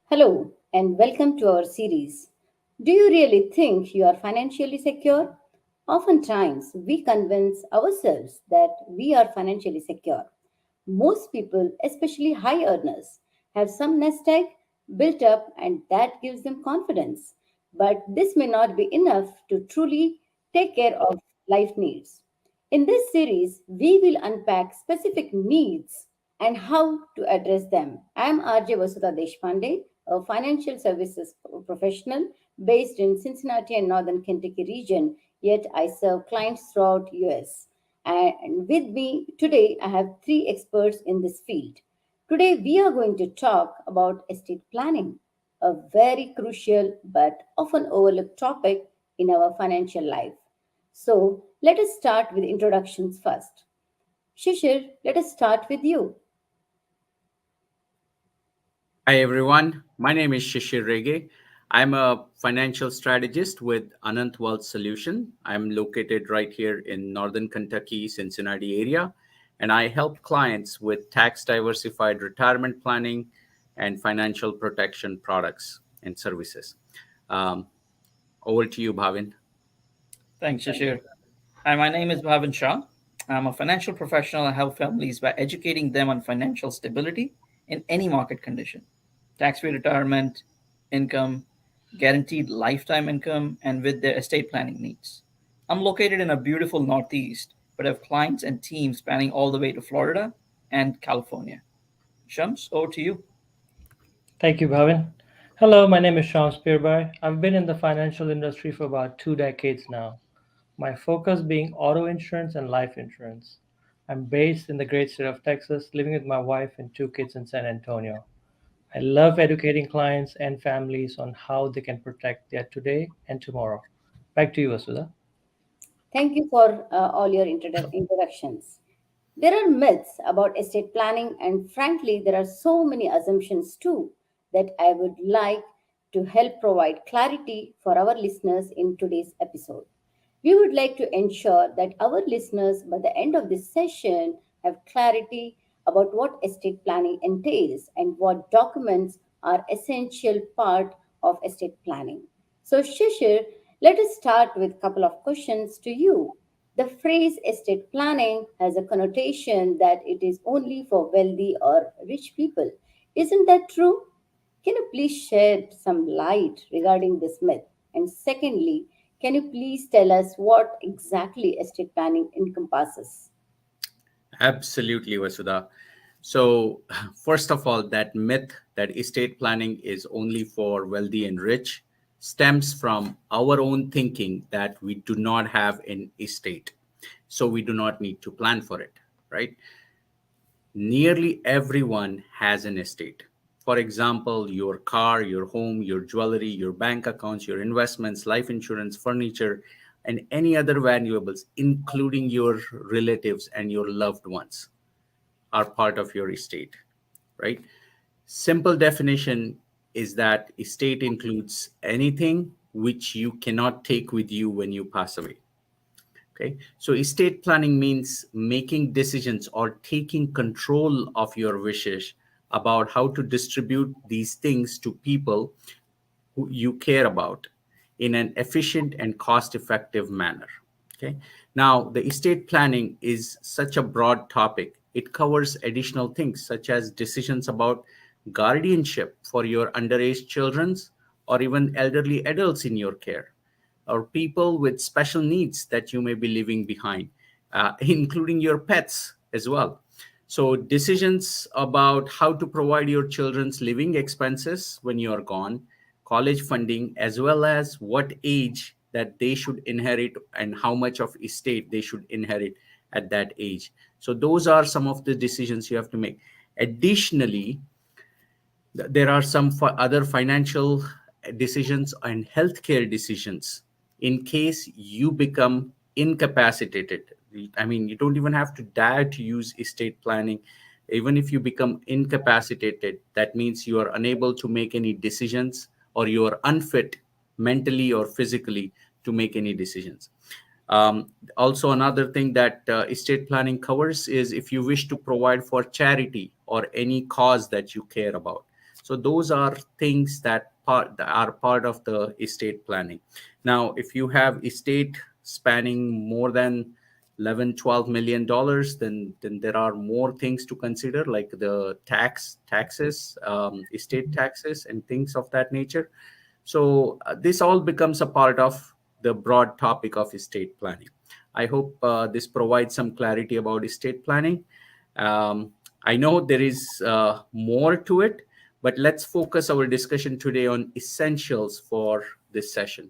Hello, and welcome to our series. Do you really think you are financially secure? Oftentimes, we convince ourselves that we are financially secure. Most people, especially high earners, have some nest egg built up, and that gives them confidence. But this may not be enough to truly take care of life needs. In this series, we will unpack specific needs and how to address them. I am RJ Vasudha Deshpande, a financial services professional based in Cincinnati and Northern Kentucky region, yet I serve clients throughout US. And with me today, I have three experts in this field. Today, we are going to talk about estate planning, a very crucial but often overlooked topic in our financial life. So, let us start with introductions first. Shishir, let us start with you. Hi everyone, my name is Shishir Rege. I'm a financial strategist with Anant Wealth Solution. I'm located right here in Northern Kentucky, Cincinnati area, and I help clients with tax diversified retirement planning and financial protection products and services. Um, Over to you, Bhavin. Thanks, Shashir. Hi, my name is Bhavin Shah. I'm a financial professional. I help families by educating them on financial stability in any market condition, tax-free retirement, income, guaranteed lifetime income, and with their estate planning needs. I'm located in a beautiful Northeast, but have clients and teams spanning all the way to Florida and California. Shams, over to you. Thank you, Bhavin. Hello, my name is Sean Spearby. I've been in the financial industry for about 2 decades now, my focus being auto insurance and life insurance. I'm based in the great state of Texas, living with my wife and 2 kids in San Antonio. I love educating clients and families on how they can protect their today and tomorrow. Back to you, Vasudha. Thank you for all your introductions. There are myths about estate planning, and frankly, there are so many assumptions too that I would like to help provide clarity for our listeners in today's episode. We would like to ensure that our listeners, by the end of this session, have clarity about what estate planning entails and what documents are essential part of estate planning. So, Shishir, let us start with a couple of questions to you. The phrase estate planning has a connotation that it is only for wealthy or rich people. Isn't that true? Can you please shed some light regarding this myth? And secondly, can you please tell us what exactly estate planning encompasses? Absolutely, Vasudha. So, first of all, that myth that estate planning is only for wealthy and rich stems from our own thinking that we do not have an estate. So, we do not need to plan for it, right? Nearly everyone has an estate. For example, your car, your home, your jewelry, your bank accounts, your investments, life insurance, furniture, and any other valuables, including your relatives and your loved ones, are part of your estate, right? Simple definition is that estate includes anything which you cannot take with you when you pass away. Okay, so estate planning means making decisions or taking control of your wishes about how to distribute these things to people who you care about in an efficient and cost effective manner. Okay, now the estate planning is such a broad topic. It covers additional things such as decisions about guardianship for your underage children's or even elderly adults in your care, or people with special needs that you may be leaving behind, including your pets as well. So, decisions about how to provide your children's living expenses when you are gone, college funding, as well as what age that they should inherit and how much of estate they should inherit at that age. So, those are some of the decisions you have to make. Additionally, there are some other financial decisions and healthcare decisions in case you become incapacitated. I mean, you don't even have to dare to use estate planning. Even if you become incapacitated, that means you are unable to make any decisions or you are unfit mentally or physically to make any decisions. Also, another thing that estate planning covers is if you wish to provide for charity or any cause that you care about. So those are things that are part of the estate planning. Now, if you have estate spanning more than 11, 12 million dollars, then there are more things to consider, like the taxes, estate taxes, and things of that nature. So this all becomes a part of the broad topic of estate planning. I hope this provides some clarity about estate planning. Um, I know there is more to it, but let's focus our discussion today on essentials for this session.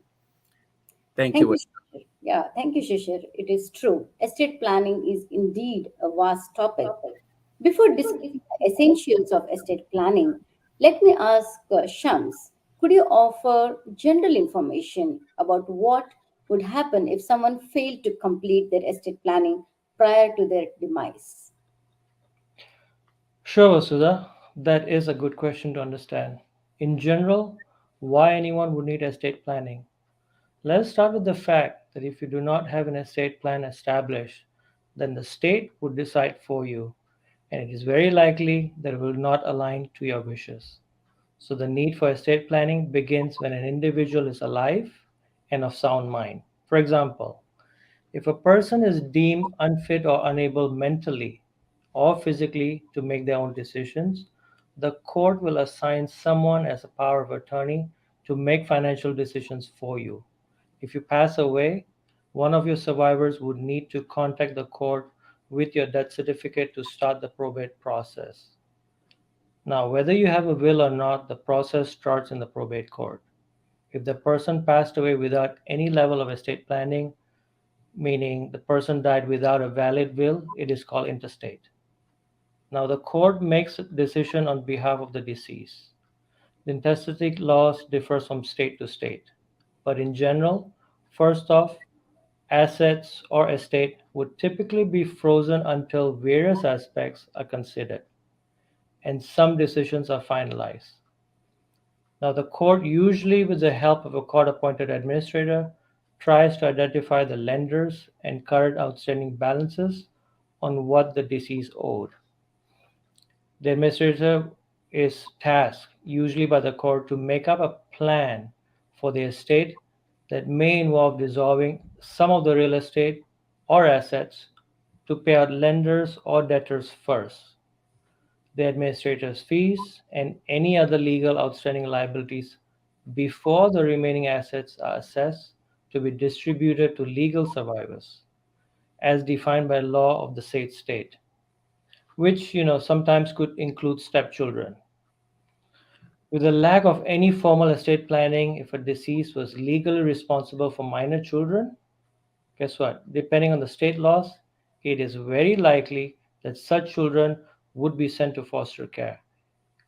Thank Thank you. you, Shishir. Yeah, thank you, Shishir. It is true. Estate planning is indeed a vast topic. Before discussing the essentials of estate planning, let me ask Shams, could you offer general information about what would happen if someone failed to complete their estate planning prior to their demise? Sure, Vasudha, that is a good question to understand. In general, why anyone would need estate planning? Let's start with the fact that if you do not have an estate plan established, then the state would decide for you, and it is very likely that it will not align to your wishes. So, the need for estate planning begins when an individual is alive and of sound mind. For example, if a person is deemed unfit or unable mentally or physically to make their own decisions, the court will assign someone as a power of attorney to make financial decisions for you. If you pass away, one of your survivors would need to contact the court with your death certificate to start the probate process. Now, whether you have a will or not, the process starts in the probate court. If the person passed away without any level of estate planning, meaning the person died without a valid will, it is called intestate. Now, the court makes a decision on behalf of the deceased. The intestate laws differs from state to state, but in general, first off, assets or estate would typically be frozen until various aspects are considered and some decisions are finalized. Now, the court, usually with the help of a court appointed administrator, tries to identify the lenders and current outstanding balances on what the deceased owed. The administrator is tasked, usually by the court, to make up a plan for the estate that may involve dissolving some of the real estate or assets to pay out lenders or debtors first, the administrator's fees, and any other legal outstanding liabilities before the remaining assets are assessed to be distributed to legal survivors, as defined by law of the said state, which sometimes could include stepchildren. With a lack of any formal estate planning, if a deceased was legally responsible for minor children, guess what? Depending on the state laws, it is very likely that such children would be sent to foster care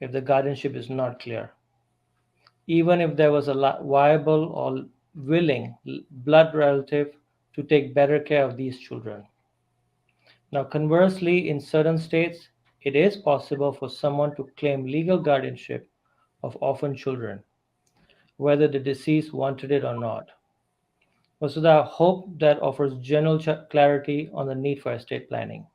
if the guardianship is not clear, even if there was a viable or willing blood relative to take better care of these children. Now, conversely, in certain states, it is possible for someone to claim legal guardianship of orphan children, whether the deceased wanted it or not. So, I hope that offers general clarity on the need for estate planning.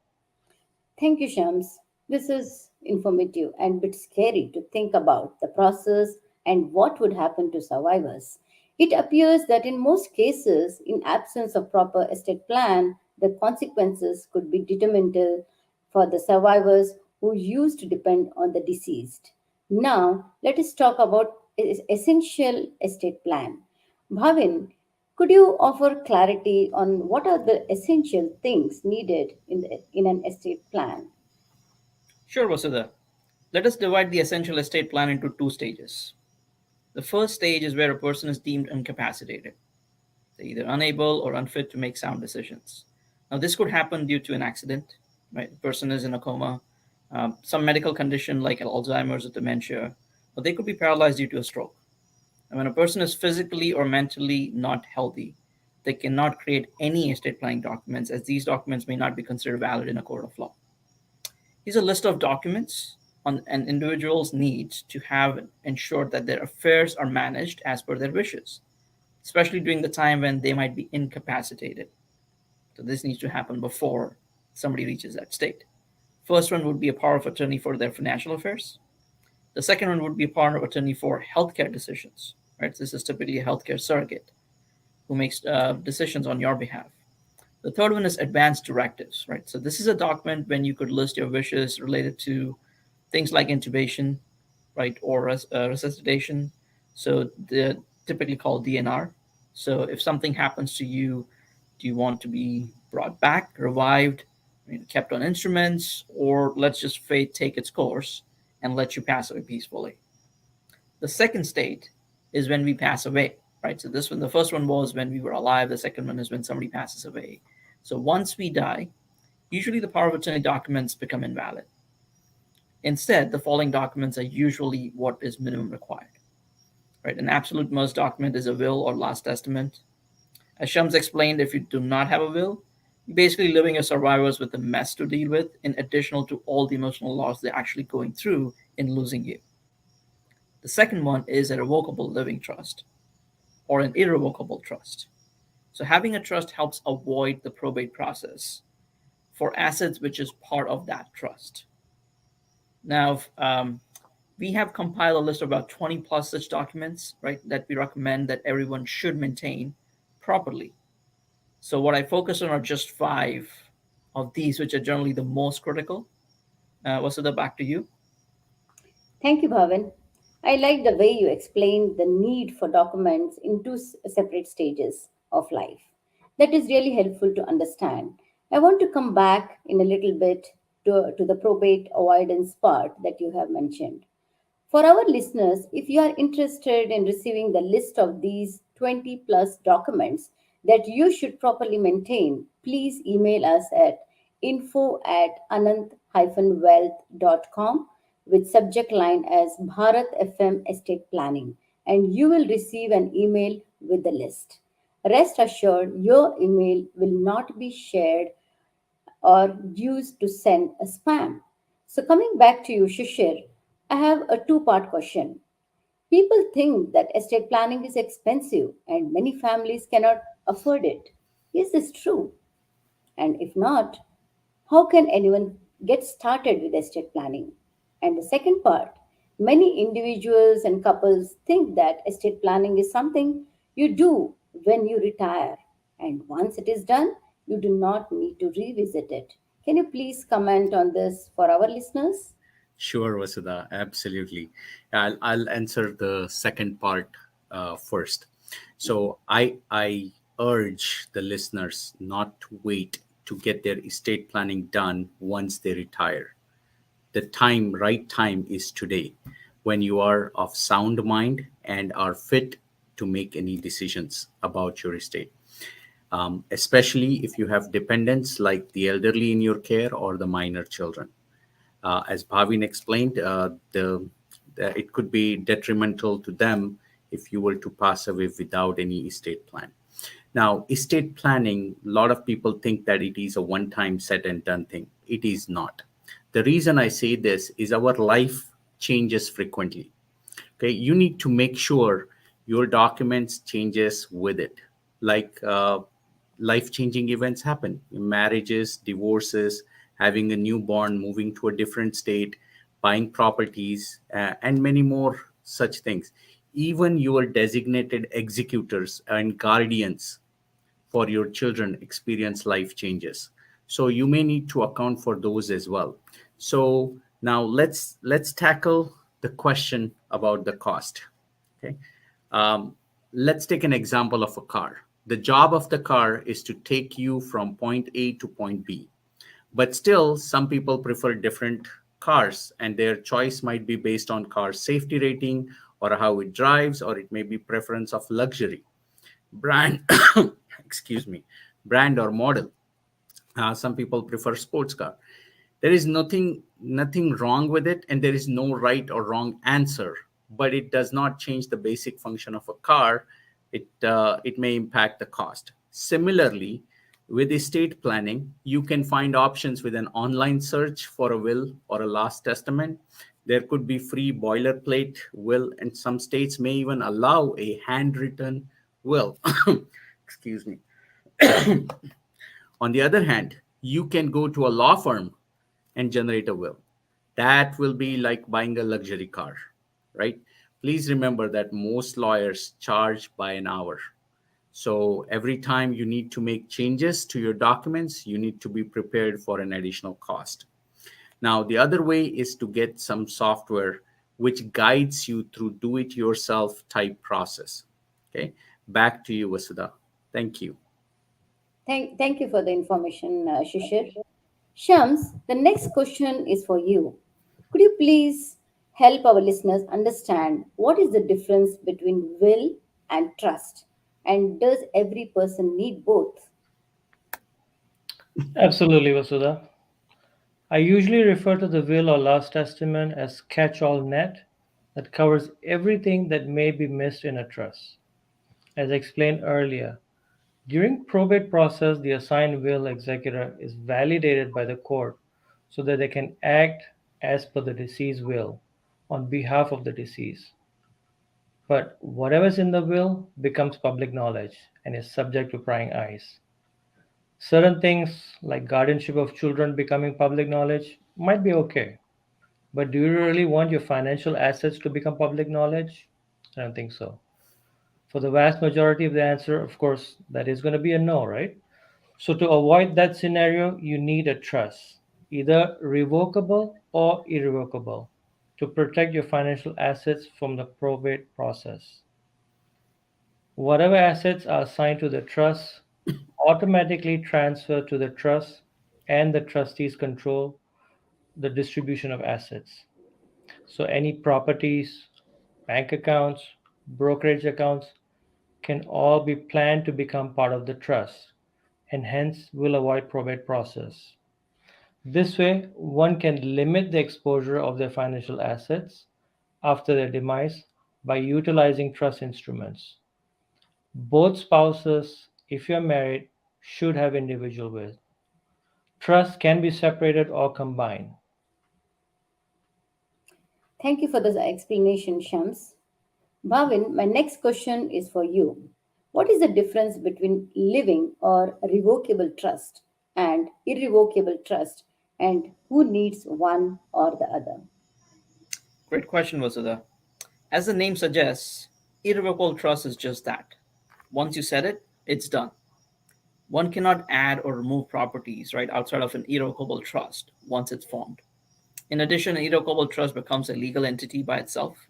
Thank you, Shams. This is informative and a bit scary to think about the process and what would happen to survivors. It appears that in most cases, in absence of proper estate plan, the consequences could be detrimental for the survivors who used to depend on the deceased. Now, let us talk about essential estate plan. Bhavin, could you offer clarity on what are the essential things needed in an estate plan? Sure, Vasudha. Let us divide the essential estate plan into two stages. The first stage is where a person is deemed incapacitated. They're either unable or unfit to make sound decisions. Now, this could happen due to an accident, right? The person is in a coma, some medical condition like Alzheimer's or dementia, or they could be paralyzed due to a stroke. And when a person is physically or mentally not healthy, they cannot create any estate planning documents, as these documents may not be considered valid in a court of law. Here's a list of documents on an individual's needs to have ensured that their affairs are managed as per their wishes, especially during the time when they might be incapacitated. So this needs to happen before somebody reaches that state. First one would be a power of attorney for their financial affairs. The second one would be a power of attorney for healthcare decisions. Right, this is typically a healthcare surrogate who makes decisions on your behalf. The third one is advanced directives. Right, so this is a document when you could list your wishes related to things like intubation, right, or resuscitation. So they're typically called DNR. So if something happens to you, do you want to be brought back, revived, kept on instruments, or let's just fate take its course and let you pass away peacefully? The second state is when we pass away, right? So this one, the first one was when we were alive. The second one is when somebody passes away. So once we die, usually the power of attorney documents become invalid. Instead, the following documents are usually what is minimum required. Right? An absolute must document is a will or last testament. As Shams explained, if you do not have a will, you're basically leaving your survivors with a mess to deal with, in addition to all the emotional loss they're actually going through in losing you. The second one is a revocable living trust or an irrevocable trust. So having a trust helps avoid the probate process for assets which is part of that trust. Now, we have compiled a list of about 20 plus such documents, right, that we recommend that everyone should maintain properly. So what I focus on are just five of these, which are generally the most critical. Vasudha, back to you. Thank you, Bhavan. I like the way you explained the need for documents in two separate stages of life. That is really helpful to understand. I want to come back in a little bit to the probate avoidance part that you have mentioned. For our listeners, if you are interested in receiving the list of these 20 plus documents that you should properly maintain, please email us at info@anant-wealth.com with subject line as Bharat FM Estate Planning, and you will receive an email with the list. Rest assured, your email will not be shared or used to send a spam. So, coming back to you, Shishir, I have a two-part question. People think that estate planning is expensive and many families cannot afford it. Is this true? And if not, how can anyone get started with estate planning? And the second part, many individuals and couples think that estate planning is something you do when you retire, and once it is done, you do not need to revisit it. Can you please comment on this for our listeners? Sure, Vasudha, absolutely. I'll answer the second part first. So I urge the listeners not to wait to get their estate planning done once they retire. The right time is today, when you are of sound mind and are fit to make any decisions about your estate. Especially if you have dependents like the elderly in your care or the minor children. As Bhavin explained, it could be detrimental to them if you were to pass away without any estate plan. Now, estate planning, a lot of people think that it is a one time set and done thing. It is not. The reason I say this is our life changes frequently. Okay, you need to make sure your documents changes with it. Like life changing events happen, marriages, divorces, having a newborn, moving to a different state, buying properties, and many more such things. Even your designated executors and guardians for your children experience life changes, so you may need to account for those as well. So now let's tackle the question about the cost. Okay. um, let's take an example of a car. The job of the car is to take you from point A to point B, but still some people prefer different cars, and their choice might be based on car safety rating or how it drives, or it may be preference of luxury brand. Excuse me, brand or model. Some people prefer sports car. There is nothing wrong with it, and there is no right or wrong answer, but it does not change the basic function of a car. It may impact the cost. Similarly, with estate planning, you can find options with an online search for a will or a last testament. There could be free boilerplate will, and some states may even allow a handwritten will. Excuse me. On the other hand, you can go to a law firm and generate a will. That will be like buying a luxury car, right? Please remember that most lawyers charge by an hour. So every time you need to make changes to your documents, you need to be prepared for an additional cost. Now, the other way is to get some software which guides you through do it yourself type process. Okay, back to you, Vasudha. Thank you. Thank you for the information, Shishir. Shams, the next question is for you. Could you please help our listeners understand what is the difference between will and trust? And does every person need both? Absolutely, Vasudha. I usually refer to the will or last testament as catch-all net that covers everything that may be missed in a trust. As explained earlier, during probate process, the assigned will executor is validated by the court so that they can act as per the deceased will on behalf of the deceased. But whatever's in the will becomes public knowledge and is subject to prying eyes. Certain things like guardianship of children becoming public knowledge might be okay. But do you really want your financial assets to become public knowledge? I don't think so. For the vast majority of the answer, of course, that is going to be a no, right? So, to avoid that scenario, you need a trust, either revocable or irrevocable, to protect your financial assets from the probate process. Whatever assets are assigned to the trust automatically transfer to the trust, and the trustees control the distribution of assets. So, any properties, bank accounts, brokerage accounts can all be planned to become part of the trust and hence will avoid probate process. This way, one can limit the exposure of their financial assets after their demise by utilizing trust instruments. Both spouses, if you're married, should have individual will. Trust can be separated or combined. Thank you for the explanation, Shams. Bhavin, my next question is for you. What is the difference between living or revocable trust and irrevocable trust, and who needs one or the other? Great question, Vasudha. As the name suggests, irrevocable trust is just that. Once you set it, it's done. One cannot add or remove properties right outside of an irrevocable trust once it's formed. In addition, an irrevocable trust becomes a legal entity by itself.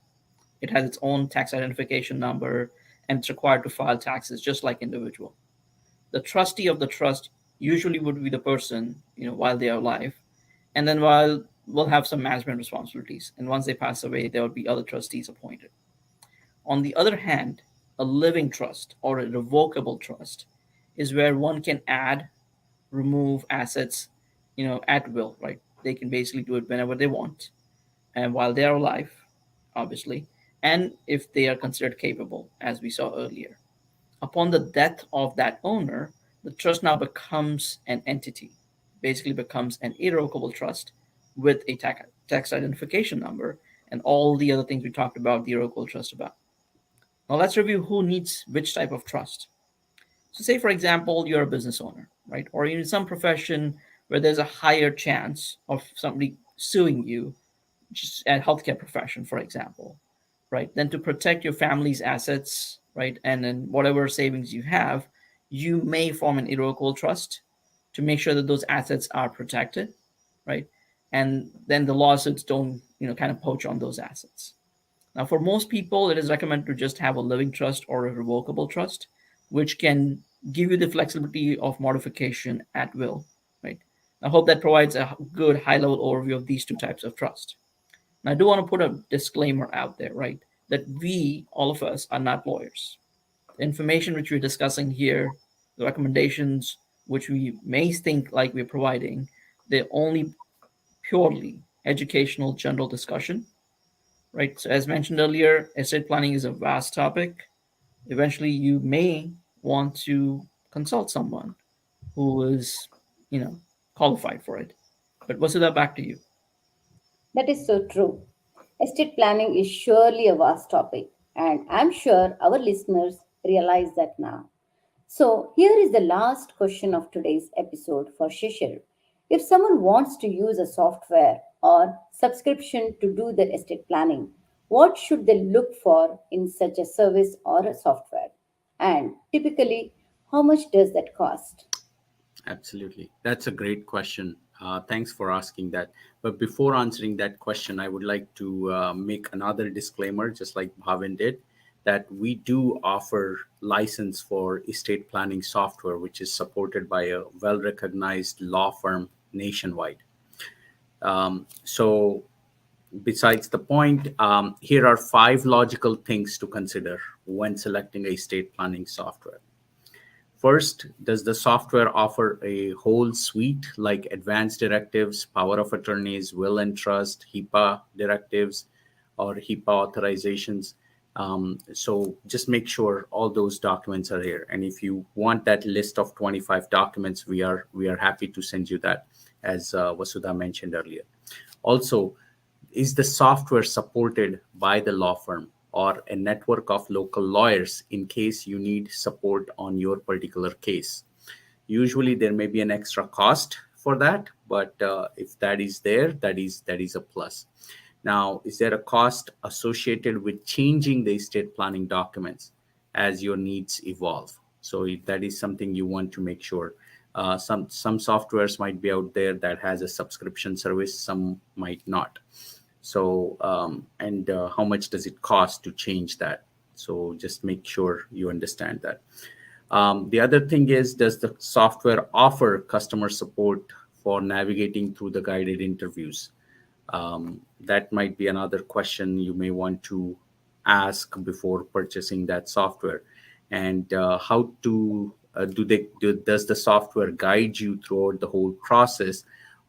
It has its own tax identification number and it's required to file taxes just like individual. The trustee of the trust usually would be the person, while they are alive, and then while will have some management responsibilities. And once they pass away, there will be other trustees appointed. On the other hand, a living trust or a revocable trust is where one can add, remove assets, at will, right? They can basically do it whenever they want and while they are alive, obviously, and if they are considered capable, as we saw earlier. Upon the death of that owner, the trust now becomes an entity, basically becomes an irrevocable trust with a tax identification number and all the other things we talked about the irrevocable trust about. Now let's review who needs which type of trust. So, say for example, you're a business owner, right? Or you're in some profession where there's a higher chance of somebody suing you, just a healthcare profession, for example, right? Then to protect your family's assets, right, and then whatever savings you have, you may form an irrevocable trust to make sure that those assets are protected, right? And then the lawsuits don't, kind of poach on those assets. Now, for most people, it is recommended to just have a living trust or a revocable trust, which can give you the flexibility of modification at will, right? I hope that provides a good high level overview of these two types of trust. And I do want to put a disclaimer out there, right? That we, all of us, are not lawyers. The information which we're discussing here, the recommendations which we may think like we're providing, they're only purely educational general discussion, right? So, as mentioned earlier, estate planning is a vast topic. Eventually, you may want to consult someone who is, you know, qualified for it. But Vasudha, back to you. That is so true. Estate planning is surely a vast topic, and I'm sure our listeners realize that now. So, here is the last question of today's episode for Shishir. If someone wants to use a software or subscription to do their estate planning, what should they look for in such a service or a software? And typically, how much does that cost? Absolutely. That's a great question. Thanks for asking that. But before answering that question, I would like to make another disclaimer, just like Bhavin did, that we do offer license for estate planning software, which is supported by a well recognized law firm nationwide. So, besides the point, here are five logical things to consider when selecting a estate planning software. First, does the software offer a whole suite like advanced directives, power of attorneys, will and trust, HIPAA directives, or HIPAA authorizations? So just make sure all those documents are here. And if you want that list of 25 documents, we are happy to send you that, as Vasudha mentioned earlier. Also, is the software supported by the law firm or a network of local lawyers in case you need support on your particular case? Usually, there may be an extra cost for that, but if that is there, that is a plus. Now, is there a cost associated with changing the estate planning documents as your needs evolve? So if that is something you want to make sure. Some softwares might be out there that has a subscription service, some might not. So and how much does it cost to change that? So just make sure you understand that. The other thing is, does the software offer customer support for navigating through the guided interviews? That might be another question you may want to ask before purchasing that software. And how to does the software guide you throughout the whole process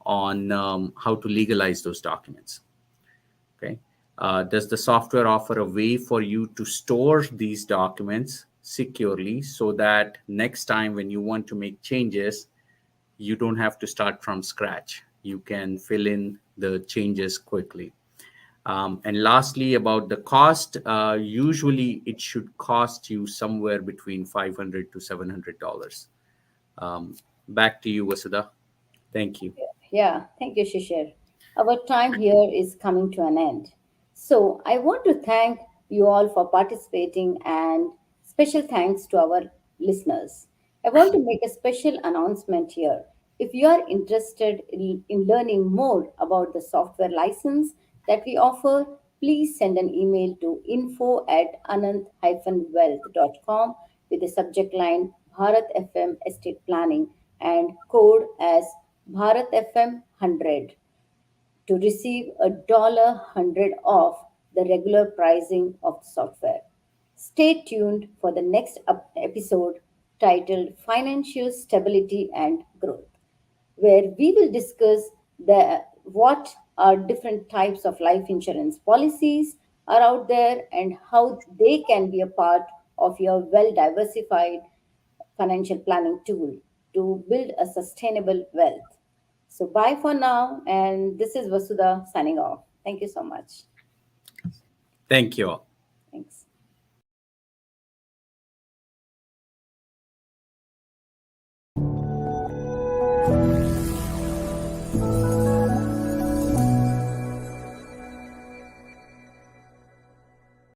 on how to legalize those documents? Okay. Does the software offer a way for you to store these documents securely so that next time when you want to make changes, you don't have to start from scratch? You can fill in the changes quickly. And lastly, about the cost, usually it should cost you somewhere between $500 to $700. Back to you, Vasudha. Thank you. Yeah, thank you, Shishir. Our time here is coming to an end. So I want to thank you all for participating and special thanks to our listeners. I want to make a special announcement here. If you are interested in learning more about the software license that we offer, please send an email to info@anant-wealth.com with the subject line Bharat FM Estate Planning and code as Bharat FM 100 to receive $100 off the regular pricing of the software. Stay tuned for the next episode titled Financial Stability and Growth, where we will discuss the what are different types of life insurance policies are out there and how they can be a part of your well diversified financial planning tool to build a sustainable wealth. So, bye for now. And this is Vasudha signing off. Thank you so much. Thank you all.